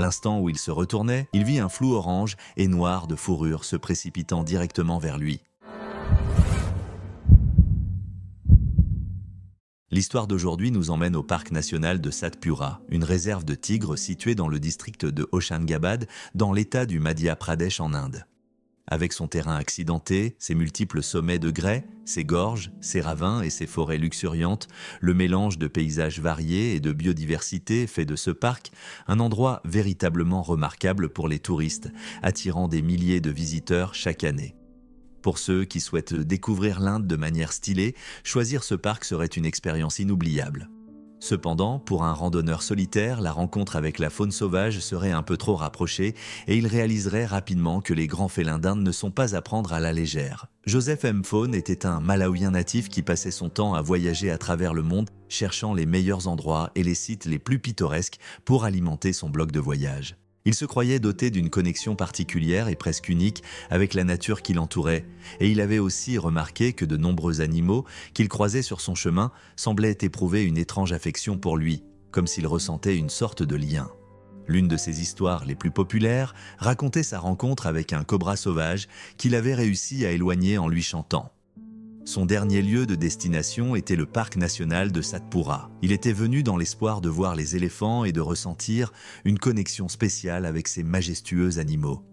l'instant où il se retournait, il vit un flou orange et noir de fourrure se précipitant directement vers lui. L'histoire d'aujourd'hui nous emmène au parc national de Satpura, une réserve de tigres située dans le district de Hoshangabad, dans l'état du Madhya Pradesh en Inde. Avec son terrain accidenté, ses multiples sommets de grès, ses gorges, ses ravins et ses forêts luxuriantes, le mélange de paysages variés et de biodiversité fait de ce parc un endroit véritablement remarquable pour les touristes, attirant des milliers de visiteurs chaque année. Pour ceux qui souhaitent découvrir l'Inde de manière stylée, choisir ce parc serait une expérience inoubliable. Cependant, pour un randonneur solitaire, la rencontre avec la faune sauvage serait un peu trop rapprochée et il réaliserait rapidement que les grands félins d'Inde ne sont pas à prendre à la légère. Joseph M. Faune était un Malawien natif qui passait son temps à voyager à travers le monde, cherchant les meilleurs endroits et les sites les plus pittoresques pour alimenter son blog de voyage. Il se croyait doté d'une connexion particulière et presque unique avec la nature qui l'entourait, et il avait aussi remarqué que de nombreux animaux qu'il croisait sur son chemin semblaient éprouver une étrange affection pour lui, comme s'il ressentait une sorte de lien. L'une de ses histoires les plus populaires racontait sa rencontre avec un cobra sauvage qu'il avait réussi à éloigner en lui chantant. Son dernier lieu de destination était le parc national de Satpura. Il était venu dans l'espoir de voir les éléphants et de ressentir une connexion spéciale avec ces majestueux animaux.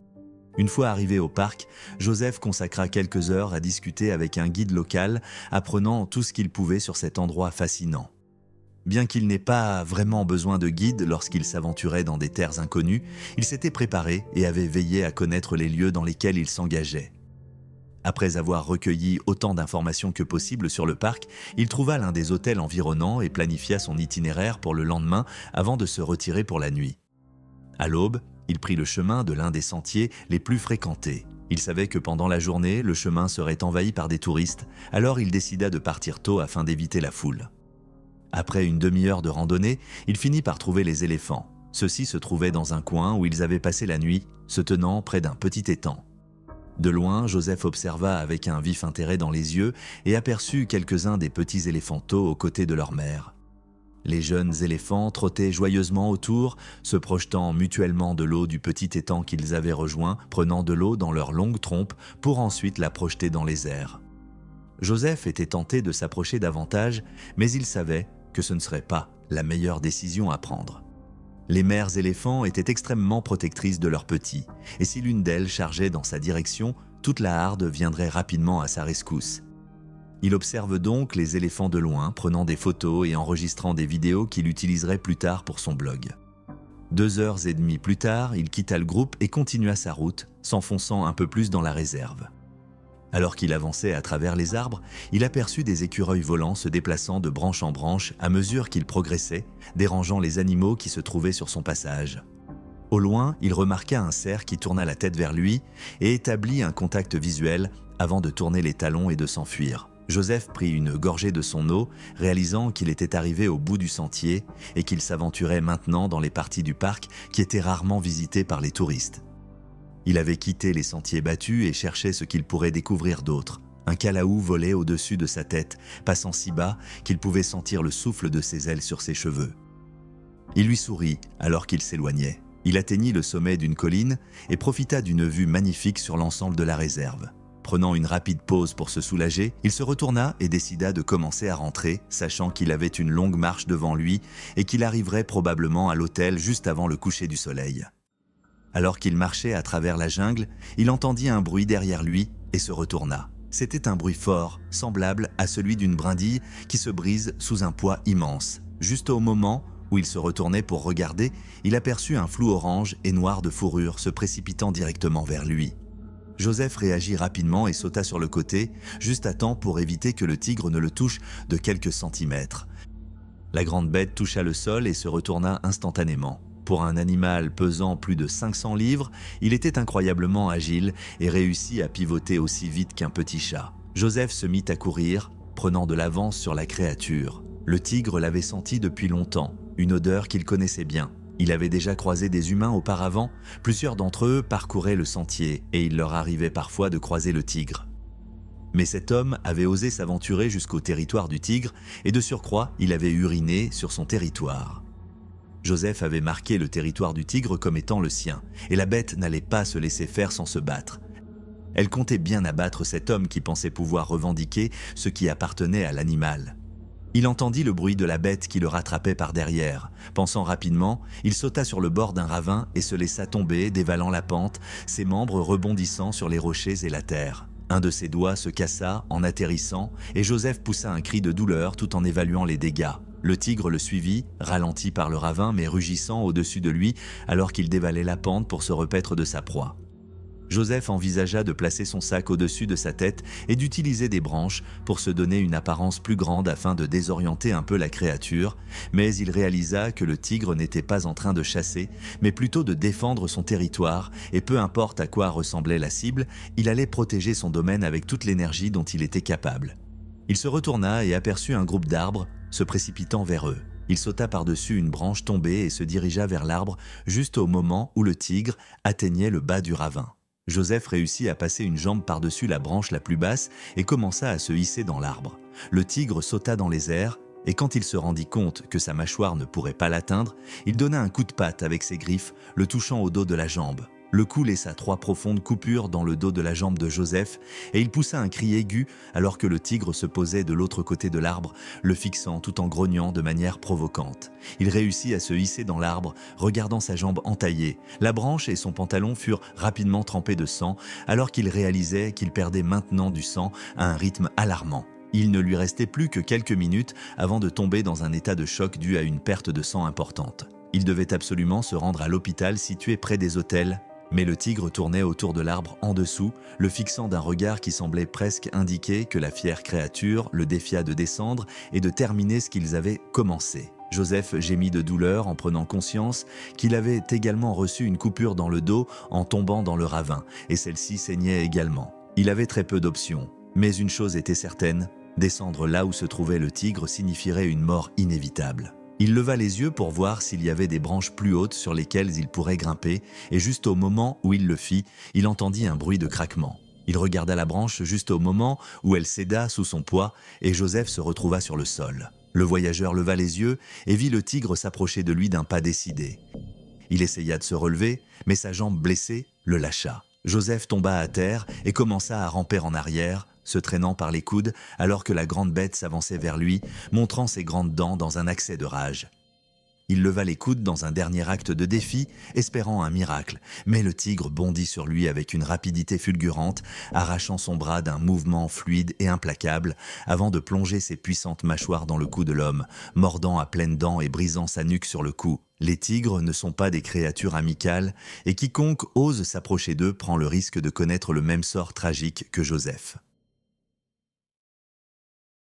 Une fois arrivé au parc, Joseph consacra quelques heures à discuter avec un guide local, apprenant tout ce qu'il pouvait sur cet endroit fascinant. Bien qu'il n'ait pas vraiment besoin de guide lorsqu'il s'aventurait dans des terres inconnues, il s'était préparé et avait veillé à connaître les lieux dans lesquels il s'engageait. Après avoir recueilli autant d'informations que possible sur le parc, il trouva l'un des hôtels environnants et planifia son itinéraire pour le lendemain avant de se retirer pour la nuit. À l'aube, il prit le chemin de l'un des sentiers les plus fréquentés. Il savait que pendant la journée, le chemin serait envahi par des touristes, alors il décida de partir tôt afin d'éviter la foule. Après une demi-heure de randonnée, il finit par trouver les éléphants. Ceux-ci se trouvaient dans un coin où ils avaient passé la nuit, se tenant près d'un petit étang. De loin, Joseph observa avec un vif intérêt dans les yeux et aperçut quelques-uns des petits éléphanteaux aux côtés de leur mère. Les jeunes éléphants trottaient joyeusement autour, se projetant mutuellement de l'eau du petit étang qu'ils avaient rejoint, prenant de l'eau dans leurs longues trompes pour ensuite la projeter dans les airs. Joseph était tenté de s'approcher davantage, mais il savait que ce ne serait pas la meilleure décision à prendre. Les mères éléphants étaient extrêmement protectrices de leurs petits, et si l'une d'elles chargeait dans sa direction, toute la harde viendrait rapidement à sa rescousse. Il observe donc les éléphants de loin, prenant des photos et enregistrant des vidéos qu'il utiliserait plus tard pour son blog. 2h30 plus tard, il quitta le groupe et continua sa route, s'enfonçant un peu plus dans la réserve. Alors qu'il avançait à travers les arbres, il aperçut des écureuils volants se déplaçant de branche en branche à mesure qu'il progressait, dérangeant les animaux qui se trouvaient sur son passage. Au loin, il remarqua un cerf qui tourna la tête vers lui et établit un contact visuel avant de tourner les talons et de s'enfuir. Joseph prit une gorgée de son eau, réalisant qu'il était arrivé au bout du sentier et qu'il s'aventurait maintenant dans les parties du parc qui étaient rarement visitées par les touristes. Il avait quitté les sentiers battus et cherchait ce qu'il pourrait découvrir d'autre. Un calaou volait au-dessus de sa tête, passant si bas qu'il pouvait sentir le souffle de ses ailes sur ses cheveux. Il lui sourit alors qu'il s'éloignait. Il atteignit le sommet d'une colline et profita d'une vue magnifique sur l'ensemble de la réserve. Prenant une rapide pause pour se soulager, il se retourna et décida de commencer à rentrer, sachant qu'il avait une longue marche devant lui et qu'il arriverait probablement à l'hôtel juste avant le coucher du soleil. Alors qu'il marchait à travers la jungle, il entendit un bruit derrière lui et se retourna. C'était un bruit fort, semblable à celui d'une brindille qui se brise sous un poids immense. Juste au moment où il se retournait pour regarder, il aperçut un flou orange et noir de fourrure se précipitant directement vers lui. Joseph réagit rapidement et sauta sur le côté, juste à temps pour éviter que le tigre ne le touche de quelques centimètres. La grande bête toucha le sol et se retourna instantanément. Pour un animal pesant plus de 500 livres, il était incroyablement agile et réussit à pivoter aussi vite qu'un petit chat. Joseph se mit à courir, prenant de l'avance sur la créature. Le tigre l'avait senti depuis longtemps, une odeur qu'il connaissait bien. Il avait déjà croisé des humains auparavant, plusieurs d'entre eux parcouraient le sentier et il leur arrivait parfois de croiser le tigre. Mais cet homme avait osé s'aventurer jusqu'au territoire du tigre et de surcroît, il avait uriné sur son territoire. Joseph avait marqué le territoire du tigre comme étant le sien, et la bête n'allait pas se laisser faire sans se battre. Elle comptait bien abattre cet homme qui pensait pouvoir revendiquer ce qui appartenait à l'animal. Il entendit le bruit de la bête qui le rattrapait par derrière. Pensant rapidement, il sauta sur le bord d'un ravin et se laissa tomber, dévalant la pente, ses membres rebondissant sur les rochers et la terre. Un de ses doigts se cassa en atterrissant et Joseph poussa un cri de douleur tout en évaluant les dégâts. Le tigre le suivit, ralenti par le ravin mais rugissant au-dessus de lui alors qu'il dévalait la pente pour se repaître de sa proie. Joseph envisagea de placer son sac au-dessus de sa tête et d'utiliser des branches pour se donner une apparence plus grande afin de désorienter un peu la créature, mais il réalisa que le tigre n'était pas en train de chasser, mais plutôt de défendre son territoire, et peu importe à quoi ressemblait la cible, il allait protéger son domaine avec toute l'énergie dont il était capable. Il se retourna et aperçut un groupe d'arbres se précipitant vers eux. Il sauta par-dessus une branche tombée et se dirigea vers l'arbre juste au moment où le tigre atteignait le bas du ravin. Joseph réussit à passer une jambe par-dessus la branche la plus basse et commença à se hisser dans l'arbre. Le tigre sauta dans les airs et quand il se rendit compte que sa mâchoire ne pourrait pas l'atteindre, il donna un coup de patte avec ses griffes, le touchant au dos de la jambe. Le coup laissa 3 profondes coupures dans le dos de la jambe de Joseph et il poussa un cri aigu alors que le tigre se posait de l'autre côté de l'arbre, le fixant tout en grognant de manière provocante. Il réussit à se hisser dans l'arbre, regardant sa jambe entaillée. La branche et son pantalon furent rapidement trempés de sang alors qu'il réalisait qu'il perdait maintenant du sang à un rythme alarmant. Il ne lui restait plus que quelques minutes avant de tomber dans un état de choc dû à une perte de sang importante. Il devait absolument se rendre à l'hôpital situé près des autels. Mais le tigre tournait autour de l'arbre en dessous, le fixant d'un regard qui semblait presque indiquer que la fière créature le défia de descendre et de terminer ce qu'ils avaient commencé. Joseph gémit de douleur en prenant conscience qu'il avait également reçu une coupure dans le dos en tombant dans le ravin, et celle-ci saignait également. Il avait très peu d'options, mais une chose était certaine, descendre là où se trouvait le tigre signifierait une mort inévitable. Il leva les yeux pour voir s'il y avait des branches plus hautes sur lesquelles il pourrait grimper, et juste au moment où il le fit, il entendit un bruit de craquement. Il regarda la branche juste au moment où elle céda sous son poids, et Joseph se retrouva sur le sol. Le voyageur leva les yeux et vit le tigre s'approcher de lui d'un pas décidé. Il essaya de se relever, mais sa jambe blessée le lâcha. Joseph tomba à terre et commença à ramper en arrière, se traînant par les coudes alors que la grande bête s'avançait vers lui, montrant ses grandes dents dans un accès de rage. Il leva les coudes dans un dernier acte de défi, espérant un miracle, mais le tigre bondit sur lui avec une rapidité fulgurante, arrachant son bras d'un mouvement fluide et implacable, avant de plonger ses puissantes mâchoires dans le cou de l'homme, mordant à pleines dents et brisant sa nuque sur le cou. Les tigres ne sont pas des créatures amicales, et quiconque ose s'approcher d'eux prend le risque de connaître le même sort tragique que Joseph.